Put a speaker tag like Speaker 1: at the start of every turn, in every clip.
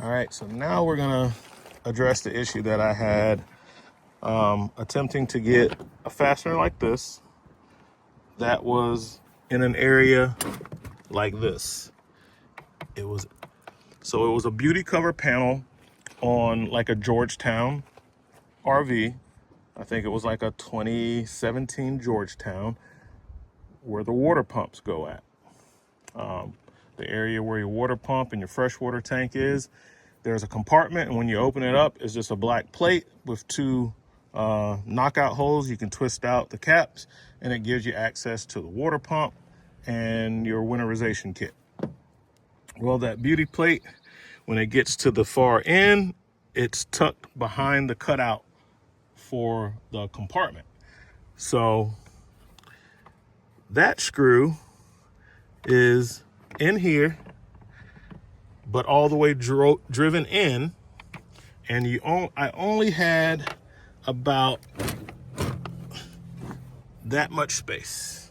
Speaker 1: All right, so now we're gonna address the issue that I had attempting to get a fastener like this that was in an area like this. It was a beauty cover panel on like a Georgetown RV. I think it was like a 2017 Georgetown where the water pumps go at. The area where your water pump and your freshwater tank is, there's a compartment, and when you open it up, it's just a black plate with two knockout holes. You can twist out the caps, and it gives you access to the water pump and your winterization kit. Well, that beauty plate, when it gets to the far end, it's tucked behind the cutout for the compartment. So that screw is in here, but all the way driven in, and I only had about that much space.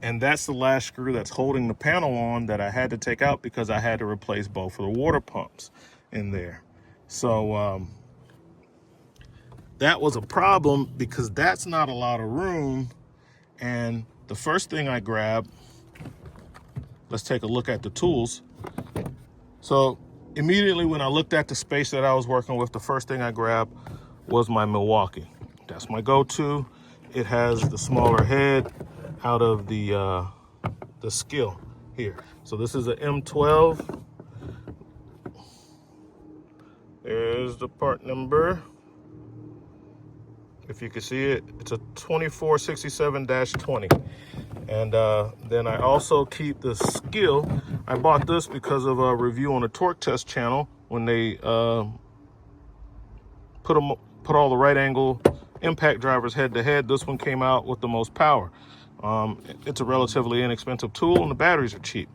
Speaker 1: And that's the last screw that's holding the panel on that I had to take out because I had to replace both of the water pumps in there. So that was a problem because that's not a lot of room. And the first thing I grabbed, let's take a look at the tools. So immediately when I looked at the space that I was working with, the first thing I grabbed was my Milwaukee. That's my go-to. It has the smaller head out of the Skill here. So this is an M12. There's the part number. If you can see it, it's a 2467-20. And then I also keep the Skill. I bought this because of a review on the Torque Test channel when they put all the right angle impact drivers head to head. This one came out with the most power. It's a relatively inexpensive tool and the batteries are cheap.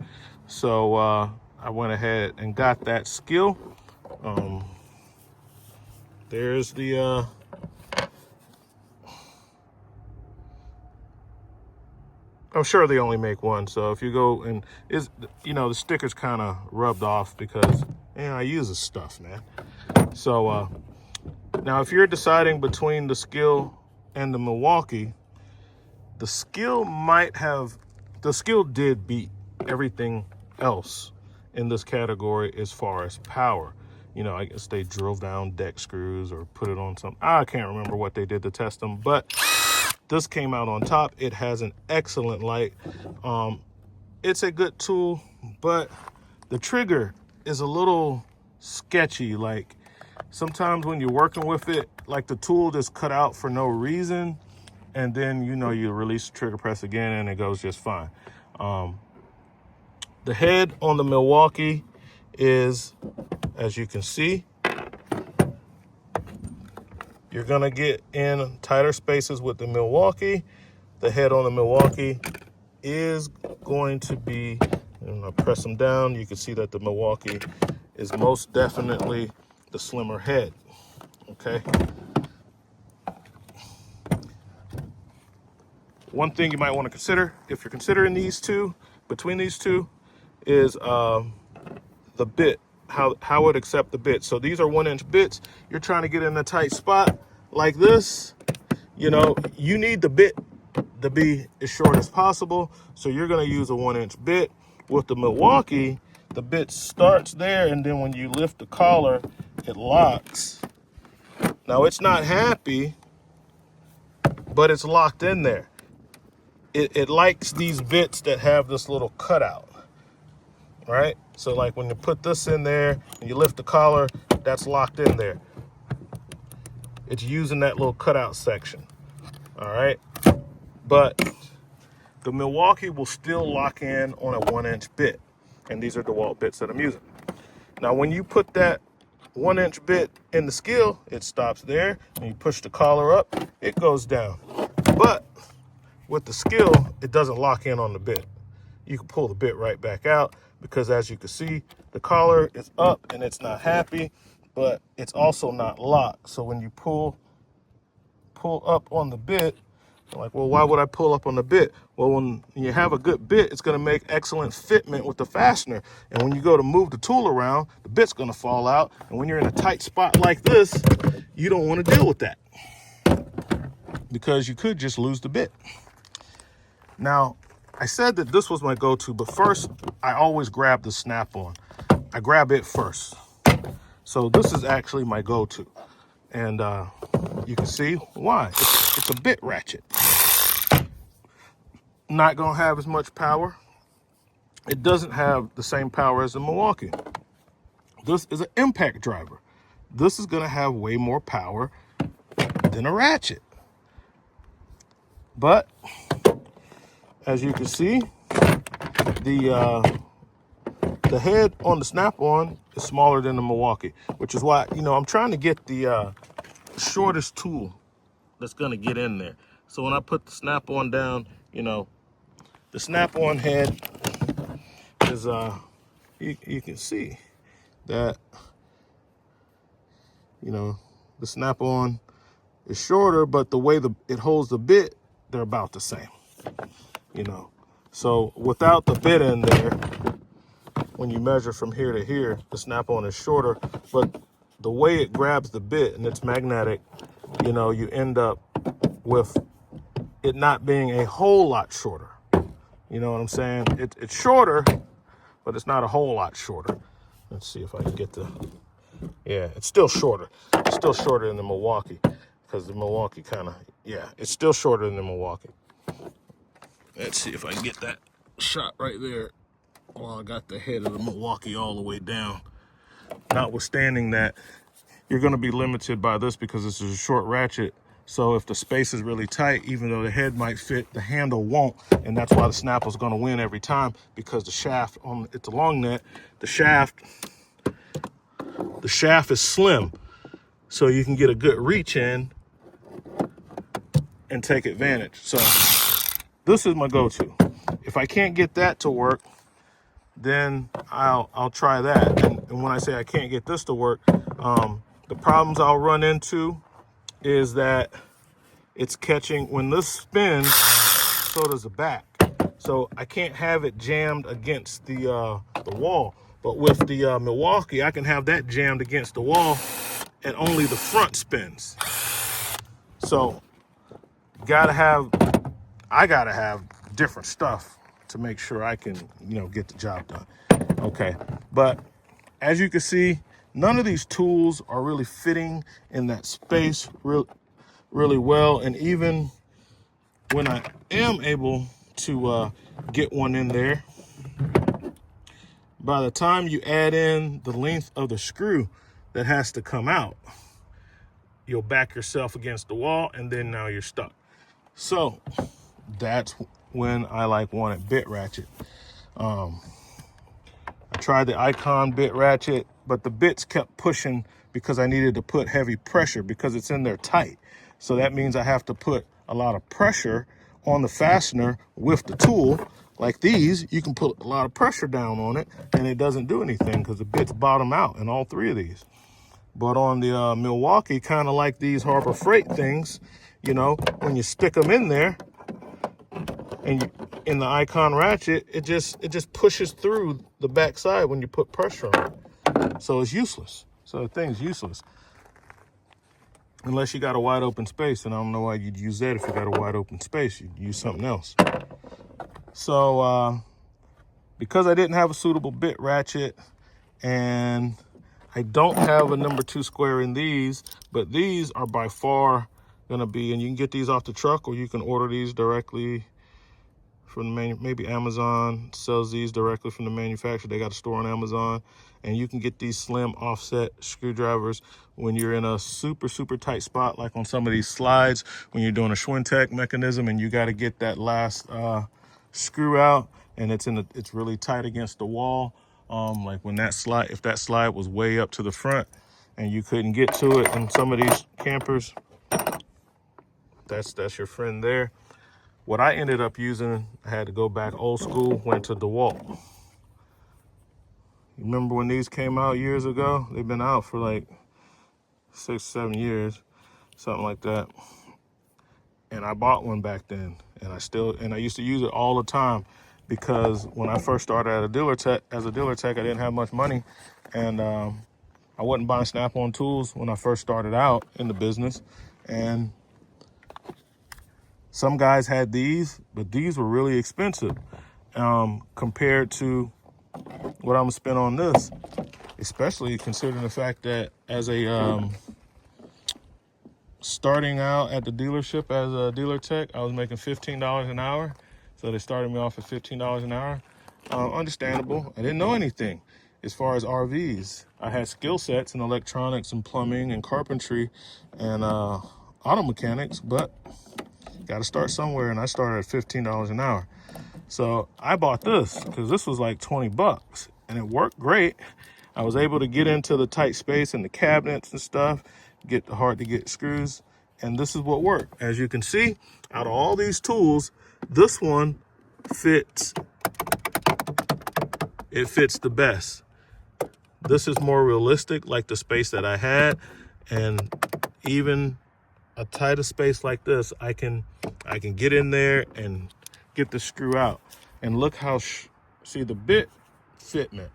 Speaker 1: So I went ahead and got that Skill. There's the I'm sure they only make one, so if you go and the sticker's kind of rubbed off because I use this stuff, man. So now if you're deciding between the Skill and the Milwaukee, the Skill did beat everything else in this category as far as power. I guess they drove down deck screws or put it on some, I can't remember what they did to test them, but this came out on top. It has an excellent light. It's a good tool, but the trigger is a little sketchy. Like sometimes when you're working with it, like the tool just cut out for no reason, and then you release the trigger press again and it goes just fine. The head on the Milwaukee is, as you can see, you're gonna get in tighter spaces with the Milwaukee. The head on the Milwaukee is going to be, and I'll press them down, you can see that the Milwaukee is most definitely the slimmer head, okay? One thing you might want to consider, if you're considering between these two, is the bit, how it accept the bit. So these are 1-inch bits. You're trying to get in a tight spot like this, you need the bit to be as short as possible. So you're going to use a 1-inch bit. With the Milwaukee, the bit starts there, and then when you lift the collar, it locks. Now it's not happy, but it's locked in there. It likes these bits that have this little cutout, right? So like when you put this in there and you lift the collar, that's locked in there. It's using that little cutout section, all right? But the Milwaukee will still lock in on a 1-inch bit, and these are DeWalt bits that I'm using. Now, when you put that 1-inch bit in the Skill, it stops there, and you push the collar up, it goes down. But with the Skill, it doesn't lock in on the bit. You can pull the bit right back out because, as you can see, the collar is up and it's not happy, but it's also not locked. So when you pull up on the bit, Like, well, why would I pull up on the bit? Well, when you have a good bit, it's going to make excellent fitment with the fastener. And when you go to move the tool around, the bit's going to fall out. And when you're in a tight spot like this, you don't want to deal with that because you could just lose the bit. Now, I said that this was my go-to, but first, I always grab the Snap-on. I grab it first. So this is actually my go-to. And you can see why. It's a bit ratchet. Not going to have as much power. It doesn't have the same power as the Milwaukee. This is an impact driver. This is going to have way more power than a ratchet. But as you can see, the head on the Snap-on is smaller than the Milwaukee, which is why, I'm trying to get the shortest tool that's going to get in there. So when I put the Snap-on down, the Snap-on head is, you can see that, the Snap-on is shorter, but the way it holds the bit, they're about the same, So without the bit in there, when you measure from here to here, the Snap-on is shorter, but the way it grabs the bit and it's magnetic, you end up with it not being a whole lot shorter. You know what I'm saying? It's shorter, but it's not a whole lot shorter. Let's see if I can get yeah, it's still shorter. It's still shorter than the Milwaukee because the Milwaukee it's still shorter than the Milwaukee. Let's see if I can get that shot right there. Well, I got the head of the Milwaukee all the way down. Notwithstanding that, you're going to be limited by this because this is a short ratchet. So if the space is really tight, even though the head might fit, the handle won't. And that's why the Snap is going to win every time, because the shaft it's a long net. The shaft is slim. So you can get a good reach in and take advantage. So this is my go-to. If I can't get that to work, then I'll try that. And when I say I can't get this to work, the problems I'll run into is that it's catching, when this spins, so does the back. So I can't have it jammed against the wall. But with the Milwaukee, I can have that jammed against the wall and only the front spins. So I gotta have different stuff to make sure I can, get the job done. Okay, but as you can see, none of these tools are really fitting in that space really well. And even when I am able to get one in there, by the time you add in the length of the screw that has to come out, you'll back yourself against the wall, and then now you're stuck. So that's when I want a bit ratchet. I tried the Icon bit ratchet, but the bits kept pushing because I needed to put heavy pressure because it's in there tight. So that means I have to put a lot of pressure on the fastener with the tool. Like these, you can put a lot of pressure down on it and it doesn't do anything because the bits bottom out in all three of these. But on the Milwaukee, kind of like these Harbor Freight things, when you stick them in there, and in the Icon ratchet, it just pushes through the backside when you put pressure on it. So it's useless. So the thing's useless. Unless you got a wide open space, and I don't know why you'd use that if you got a wide open space. You'd use something else. So because I didn't have a suitable bit ratchet, and I don't have a number 2 square in these, but these are by far gonna be, and you can get these off the truck or you can order these directly from maybe Amazon sells these directly from the manufacturer. They got a store on Amazon, and you can get these slim offset screwdrivers when you're in a super tight spot, like on some of these slides when you're doing a Schwintek mechanism and you got to get that last screw out, and it's really tight against the wall. Like when if that slide was way up to the front and you couldn't get to it in some of these campers, that's your friend there. What I ended up using, I had to go back old school, went to DeWalt. You remember when these came out years ago? They've been out for like 6-7 years, something like that. and I bought one back then, and I used to use it all the time, because when I first started at a dealer tech, I didn't have much money, and I wasn't buying Snap-on tools when I first started out in the business. And some guys had these, but these were really expensive compared to what I'm gonna spend on this, especially considering the fact that as a starting out at the dealership as a dealer tech, I was making $15 an hour. So they started me off at $15 an hour. Understandable. I didn't know anything as far as RVs. I had skill sets in electronics and plumbing and carpentry and auto mechanics, but got to start somewhere, and I started at $15 an hour. So I bought this because this was like 20 bucks, and it worked great. I was able to get into the tight space in the cabinets and stuff, get the hard to get screws, and this is what worked. As you can see, out of all these tools, this one fits. It fits the best. This is more realistic, like the space that I had, and even a tighter space like this, I can get in there and get the screw out. And look how see the bit fitment.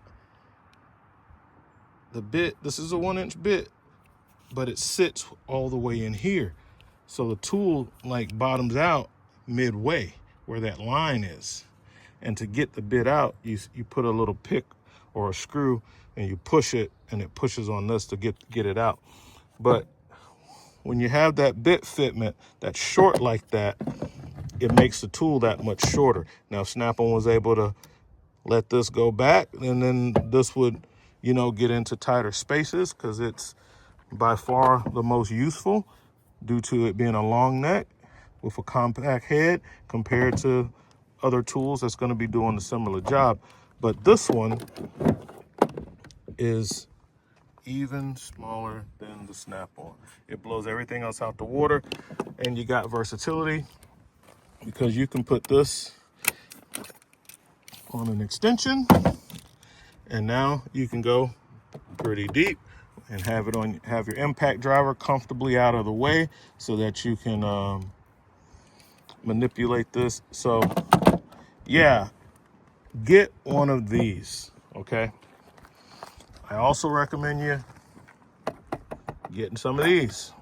Speaker 1: The bit, this is a 1-inch bit, but it sits all the way in here. So the tool like bottoms out midway where that line is. And to get the bit out, you put a little pick or a screw and you push it, and it pushes on this to get it out. But when you have that bit fitment that's short like that, it makes the tool that much shorter. Now, Snap-on was able to let this go back, and then this would, get into tighter spaces, because it's by far the most useful due to it being a long neck with a compact head compared to other tools that's going to be doing a similar job. But this one is even smaller than the Snap-on. It blows everything else out the water, and you got versatility because you can put this on an extension, and now you can go pretty deep and have your impact driver comfortably out of the way so that you can manipulate this. So yeah, get one of these, okay? I also recommend you getting some of these.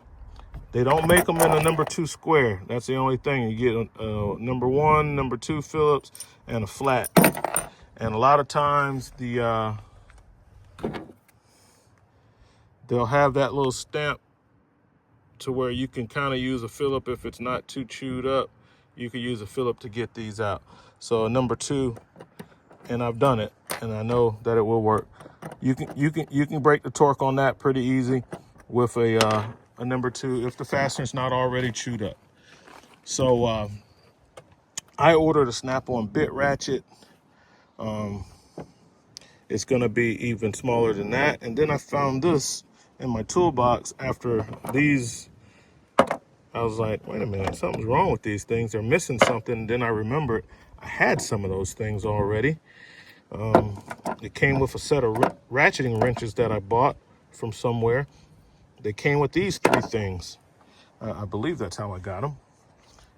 Speaker 1: They don't make them in a number 2 square. That's the only thing. You get a number 1, number 2 Phillips, and a flat. And a lot of times they'll have that little stamp to where you can kind of use a Phillip if it's not too chewed up. You can use a Phillip to get these out. So a number 2, and I've done it, and I know that it will work. You can break the torque on that pretty easy with a number 2 if the fastener's not already chewed up. So I ordered a Snap-on bit ratchet. It's gonna be even smaller than that. And then I found this in my toolbox after these. I was like, wait a minute, something's wrong with these things. They're missing something. And then I remembered I had some of those things already. It came with a set of ratcheting wrenches that I bought from somewhere. They came with these 3 things. I believe that's how I got them.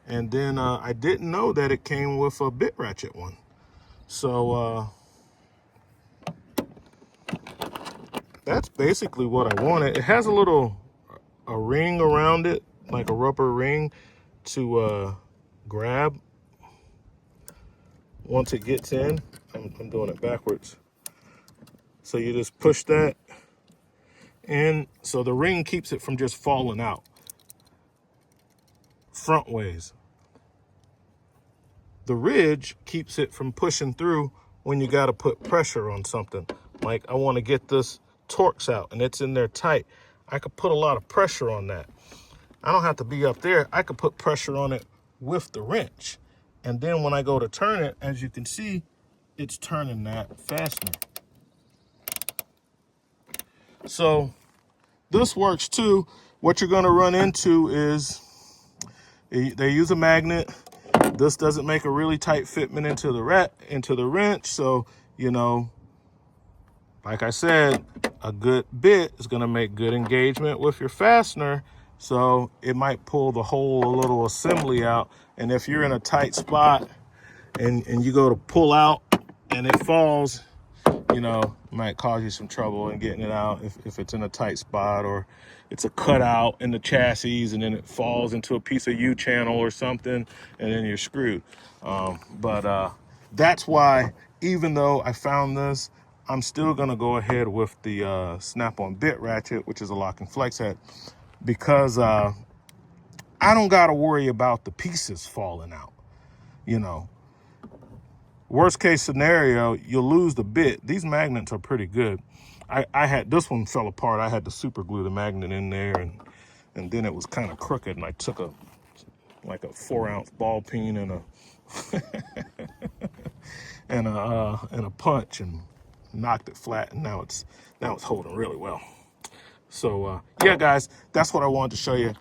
Speaker 1: And then I didn't know that it came with a bit ratchet one. So that's basically what I wanted. It has a ring around it, like a rubber ring to grab once it gets in. I'm doing it backwards. So you just push that in, so the ring keeps it from just falling out front ways. The ridge keeps it from pushing through when you got to put pressure on something. Like I want to get this Torx out and it's in there tight. I could put a lot of pressure on that. I don't have to be up there. I could put pressure on it with the wrench. And then when I go to turn it, as you can see, it's turning that fastener. So this works too. What you're going to run into is they use a magnet. This doesn't make a really tight fitment into the wrench. So, like I said, a good bit is going to make good engagement with your fastener. So it might pull the whole little assembly out. And if you're in a tight spot and you go to pull out and it falls, you know, it might cause you some trouble in getting it out if it's in a tight spot, or it's a cutout in the chassis and then it falls into a piece of U-channel or something, and then you're screwed. But that's why, even though I found this, I'm still gonna go ahead with the Snap-on bit ratchet, which is a lock and flex head, because I don't gotta worry about the pieces falling out, you know. Worst case scenario, you'll lose the bit. These magnets are pretty good. I had, this one fell apart. I had to super glue the magnet in there, and then it was kind of crooked, and I took a 4-ounce ball peen and a punch and knocked it flat, and now it's holding really well. So yeah, guys, that's what I wanted to show you.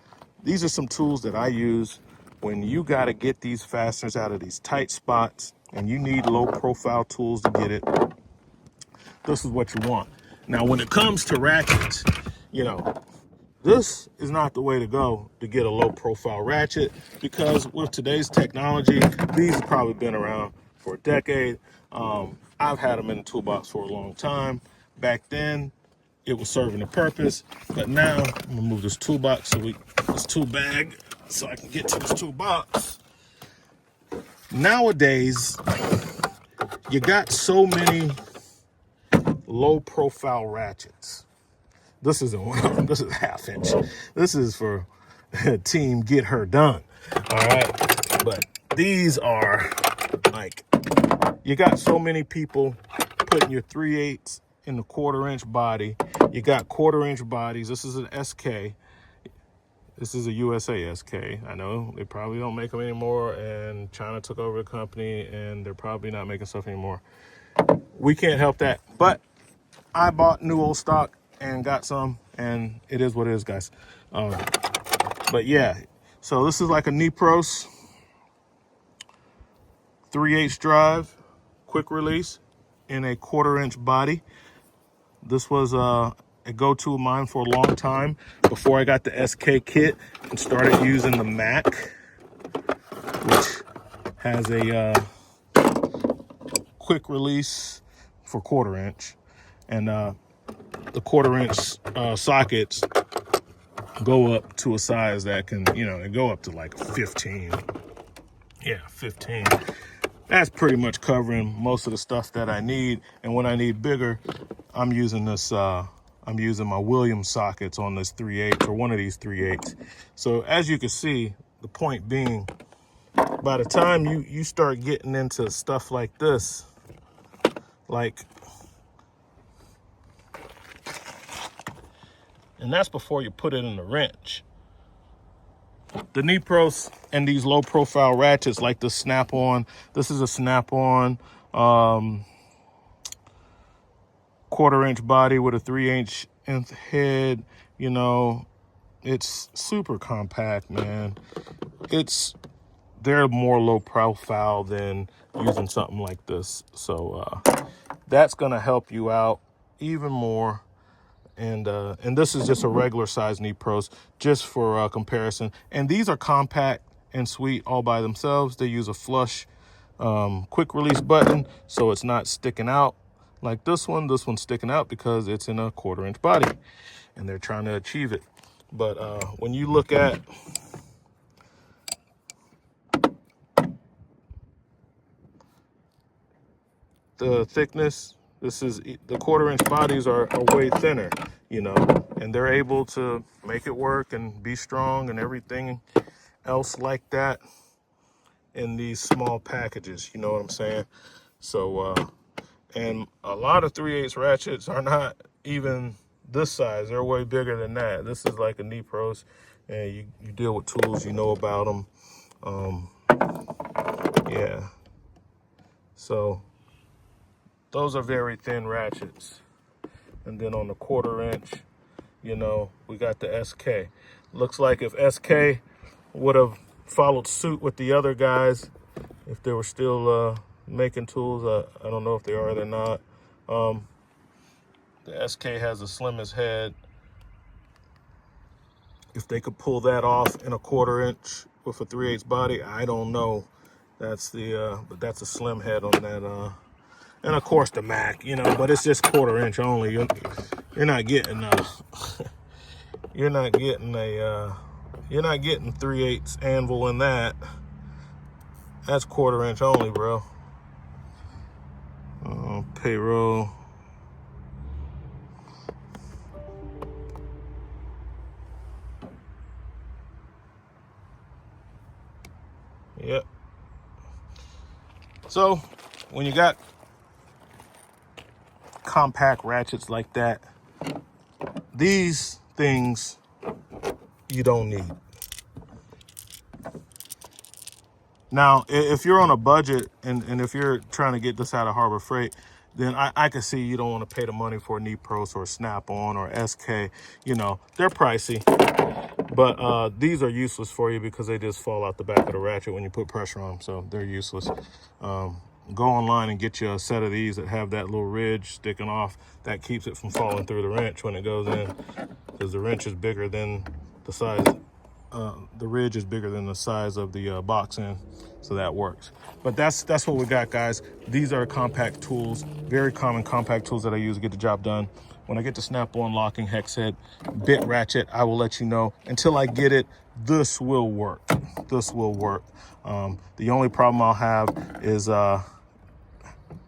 Speaker 1: These are some tools that I use when you got to get these fasteners out of these tight spots and you need low profile tools to get it. This is what you want. Now, when it comes to ratchets, you know, this is not the way to go to get a low profile ratchet, because with today's technology, these have probably been around for a decade. I've had them in the toolbox for a long time. Back then, it was serving a purpose, but now I'm gonna move this toolbox this tool bag so I can get to this toolbox. Nowadays, you got so many low profile ratchets. This isn't one of them. This is 1/2 inch. This is for team get her done. All right. But these are like, you got so many people putting your 3/8 in the 1/4 inch body. You got 1/4 inch bodies. This is an SK. This is a USA SK. I know they probably don't make them anymore, and China took over the company, and they're probably not making stuff anymore. We can't help that. But I bought new old stock and got some, and it is what it is, guys. But yeah, so this is like a Nipros 3/8 drive, quick release in a 1/4 inch body. This was a go-to of mine for a long time before I got the SK kit and started using the Mac, which has a quick release for 1/4 inch, and the 1/4 inch sockets go up to a size that can, you know, they go up to like 15. Yeah, 15. That's pretty much covering most of the stuff that I need. And when I need bigger, I'm using this, I'm using my Williams sockets on this 3/8 or one of these 3/8. So as you can see, the point being, by the time you start getting into stuff like this, like, and that's before you put it in the wrench. The Nipros and these low profile ratchets like the Snap-on, this is a Snap-on 1/4 inch body with a 3/8 inch head. You know, it's super compact, man. They're more low profile than using something like this. So that's gonna help you out even more. And this is just a regular size Nipros, just for comparison. And these are compact and sweet all by themselves. They use a flush quick release button, so it's not sticking out like this one. This one's sticking out because it's in a 1/4 inch body, and they're trying to achieve it. But when you look at the thickness, this is the 1/4 inch bodies are way thinner, you know, and they're able to make it work and be strong and everything else like that in these small packages, you know what I'm saying? So and a lot of 3/8 ratchets are not even this size. They're way bigger than that. This is like a Nipros, and you deal with tools, you know about them. Yeah, so those are very thin ratchets. And then on the 1/4 inch, you know, we got the SK. Looks like if SK would have followed suit with the other guys, if they were still making tools, I don't know if they are or they're not. The SK has the slimmest head, If they could pull that off in a 1/4 inch with a 3/8 body, I don't know. That's the but that's a slim head on that. And of course the Mac, you know, but it's just 1/4 inch only. You're not getting you're not getting a you're not getting 3/8 anvil in that. That's 1/4 inch only, bro. Payroll. Yep. So when you got compact ratchets like that, these things you don't need. Now, if you're on a budget and if you're trying to get this out of Harbor Freight, then I can see you don't want to pay the money for a Knee Pros or Snap-on or SK. You know, they're pricey, but these are useless for you because they just fall out the back of the ratchet when you put pressure on them, so they're useless. Go online and get you a set of these that have that little ridge sticking off that keeps it from falling through the wrench when it goes in, because the wrench is bigger than the size. The ridge is bigger than the size of the box end, so that works. But that's what we got, guys. These are compact tools, very common compact tools that I use to get the job done. When I get the Snap-on locking hex head bit ratchet, I will let you know. Until I get it, this will work. This will work. The only problem I'll have is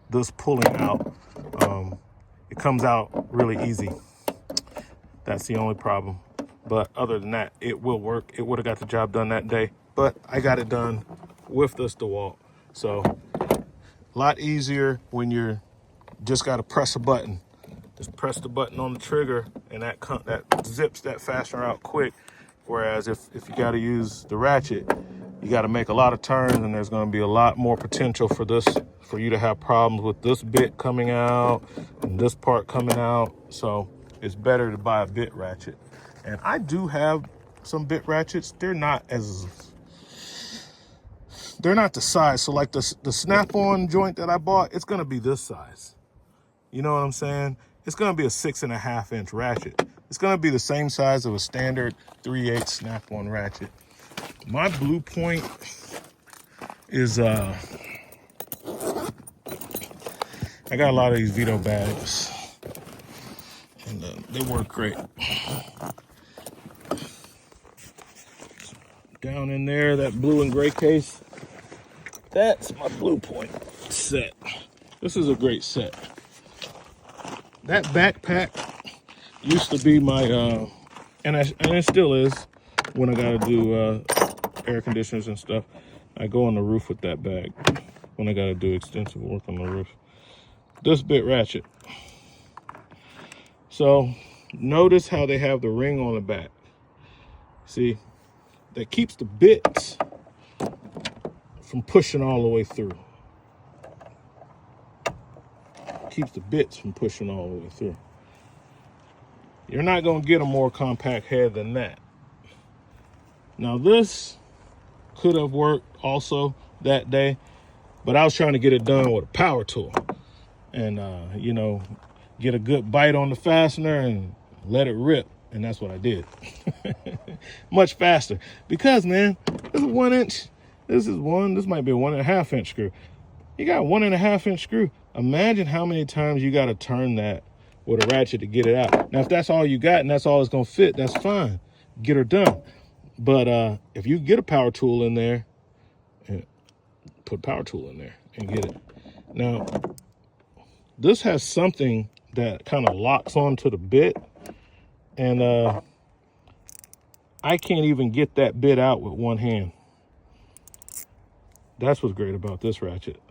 Speaker 1: this pulling out. It comes out really easy. That's the only problem. But other than that, it will work. It would have got the job done that day, but I got it done with this DeWalt. So a lot easier when you're just got to press a button. Just press the button on the trigger and that zips that fastener out quick. Whereas if you got to use the ratchet, you got to make a lot of turns, and there's going to be a lot more potential for you to have problems with this bit coming out and this part coming out. So it's better to buy a bit ratchet. And I do have some bit ratchets. They're not the size. So like the Snap-on joint that I bought, it's gonna be this size. You know what I'm saying? It's gonna be a 6.5 inch ratchet. It's gonna be the same size of a standard 3/8 Snap-on ratchet. My blue point is I got a lot of these Vito bags, and they work great. Down in there, that blue and gray case, that's my blue point set. This is a great set. That backpack used to be my, and it still is, when I gotta do air conditioners and stuff. I go on the roof with that bag when I gotta do extensive work on the roof. This bit ratchet. So notice how they have the ring on the back. See? That keeps the bits from pushing all the way through. Keeps the bits from pushing all the way through. You're not going to get a more compact head than that. Now this could have worked also that day, but I was trying to get it done with a power tool. And, you know, get a good bite on the fastener and let it rip. And that's what I did. Much faster. Because, man, this is 1 inch. This might be a 1.5 inch screw. You got a 1.5 inch screw. Imagine how many times you got to turn that with a ratchet to get it out. Now, if that's all you got and that's all it's going to fit, that's fine. Get her done. But if you get a power tool in there, put power tool in there and get it. Now, this has something that kind of locks onto the bit. And I can't even get that bit out with one hand. That's what's great about this ratchet.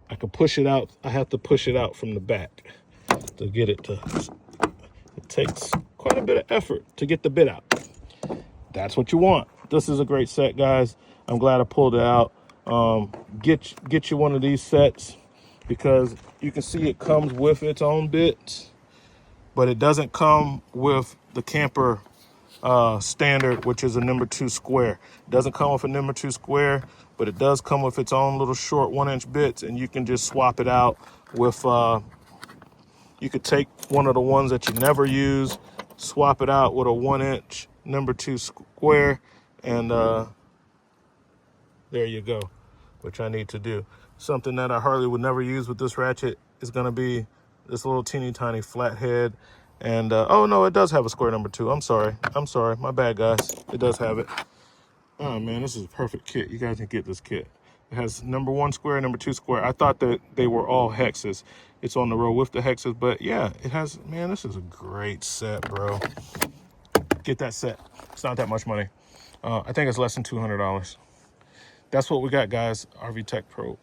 Speaker 1: I can push it out. I have to push it out from the back to get it to. It takes quite a bit of effort to get the bit out. That's what you want. This is a great set, guys. I'm glad I pulled it out. Get you one of these sets, because you can see it comes with its own bits. But it doesn't come with the camper standard, which is a number 2 square. It doesn't come with a number 2 square, but it does come with its own little short 1 inch bits, and you can just swap it out with, you could take one of the ones that you never use, swap it out with a 1-inch number 2 square, and there you go, which I need to do. Something that I hardly would never use with this ratchet is going to be this little teeny tiny flat head. And oh no, it does have a square number 2. I'm sorry, my bad, guys. It does have it. Oh man, this is a perfect kit. You guys can get this kit. It has number 1 square, number 2 square. I thought that they were all hexes. It's on the row with the hexes, but yeah, it has. Man, this is a great set, bro. Get that set. It's not that much money. I think it's less than $200. That's what we got, guys. RV Tech Pro.